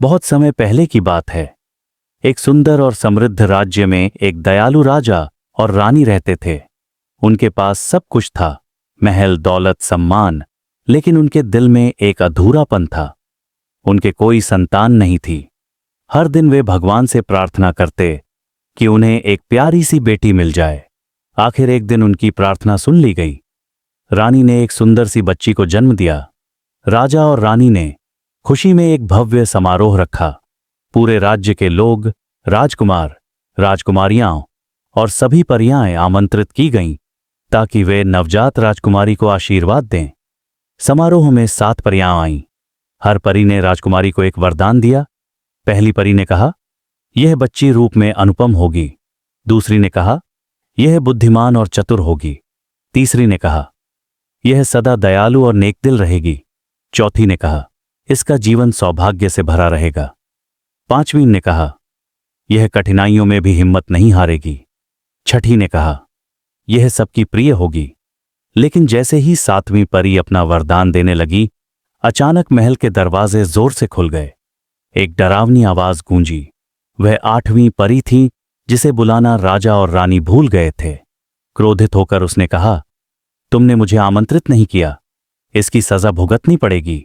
बहुत समय पहले की बात है। एक सुंदर और समृद्ध राज्य में एक दयालु राजा और रानी रहते थे। उनके पास सब कुछ था, महल, दौलत, सम्मान, लेकिन उनके दिल में एक अधूरापन था। उनके कोई संतान नहीं थी। हर दिन वे भगवान से प्रार्थना करते कि उन्हें एक प्यारी सी बेटी मिल जाए। आखिर एक दिन उनकी प्रार्थना सुन ली गई। रानी ने एक सुंदर सी बच्ची को जन्म दिया। राजा और रानी ने खुशी में एक भव्य समारोह रखा। पूरे राज्य के लोग, राजकुमार, राजकुमारियां और सभी परियां आमंत्रित की गईं ताकि वे नवजात राजकुमारी को आशीर्वाद दें। समारोह में 7 परियां आईं। हर परी ने राजकुमारी को एक वरदान दिया। पहली परी ने कहा, यह बच्ची रूप में अनुपम होगी। दूसरी ने कहा, यह बुद्धिमान और चतुर होगी। तीसरी ने कहा, यह सदा दयालु और नेकदिल रहेगी। चौथी ने कहा, इसका जीवन सौभाग्य से भरा रहेगा। 5वीं ने कहा, यह कठिनाइयों में भी हिम्मत नहीं हारेगी। 6ठी ने कहा, यह सबकी प्रिय होगी। लेकिन जैसे ही 7वीं परी अपना वरदान देने लगी, अचानक महल के दरवाजे जोर से खुल गए। एक डरावनी आवाज गूंजी। वह 8वीं परी थी जिसे बुलाना राजा और रानी भूल गए थे। क्रोधित होकर उसने कहा, तुमने मुझे आमंत्रित नहीं किया, इसकी सजा भुगतनी पड़ेगी।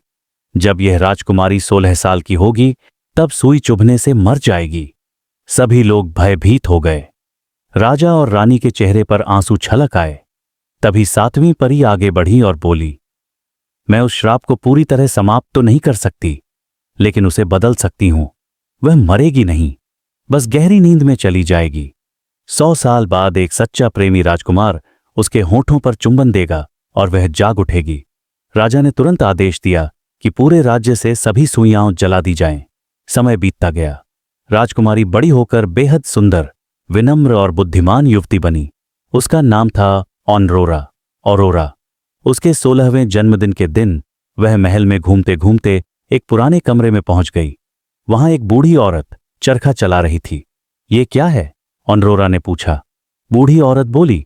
जब यह राजकुमारी 16 साल की होगी तब सुई चुभने से मर जाएगी। सभी लोग भयभीत हो गए। राजा और रानी के चेहरे पर आंसू छलक आए। तभी 7वीं परी आगे बढ़ी और बोली, मैं उस श्राप को पूरी तरह समाप्त तो नहीं कर सकती, लेकिन उसे बदल सकती हूं। वह मरेगी नहीं, बस गहरी नींद में चली जाएगी। 100 साल बाद एक सच्चा प्रेमी राजकुमार उसके होठों पर चुंबन देगा और वह जाग उठेगी। राजा ने तुरंत आदेश दिया कि पूरे राज्य से सभी सुइयां जला दी जाएं। समय बीतता गया। राजकुमारी बड़ी होकर बेहद सुंदर, विनम्र और बुद्धिमान युवती बनी। उसका नाम था औरोरा। उसके 16वें जन्मदिन के दिन वह महल में घूमते घूमते एक पुराने कमरे में पहुंच गई। वहां एक बूढ़ी औरत चरखा चला रही थी। ये क्या है? औरोरा ने पूछा। बूढ़ी औरत बोली,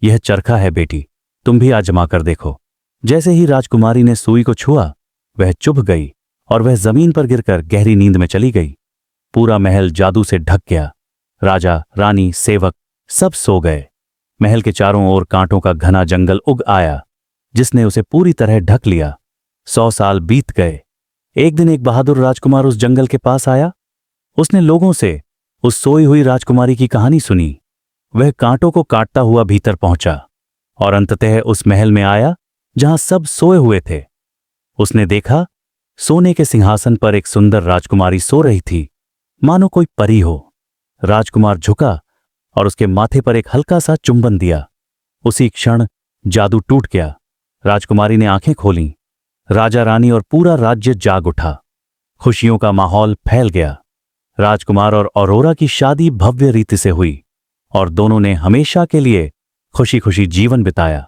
यह चरखा है बेटी, तुम भी आजमा कर देखो। जैसे ही राजकुमारी ने सुई को छुआ, वह चुभ गई और वह जमीन पर गिरकर गहरी नींद में चली गई। पूरा महल जादू से ढक गया। राजा, रानी, सेवक सब सो गए। महल के चारों ओर कांटों का घना जंगल उग आया, जिसने उसे पूरी तरह ढक लिया। 100 साल बीत गए। एक दिन एक बहादुर राजकुमार उस जंगल के पास आया। उसने लोगों से उस सोई हुई राजकुमारी की कहानी सुनी। वह कांटों को काटता हुआ भीतर पहुंचा और अंततः उस महल में आया जहां सब सोए हुए थे। उसने देखा, सोने के सिंहासन पर एक सुंदर राजकुमारी सो रही थी, मानो कोई परी हो। राजकुमार झुका और उसके माथे पर एक हल्का सा चुंबन दिया। उसी क्षण जादू टूट गया। राजकुमारी ने आंखें खोलीं। राजा, रानी और पूरा राज्य जाग उठा। खुशियों का माहौल फैल गया। राजकुमार और औरोरा की शादी भव्य रीति से हुई और दोनों ने हमेशा के लिए खुशी खुशी जीवन बिताया।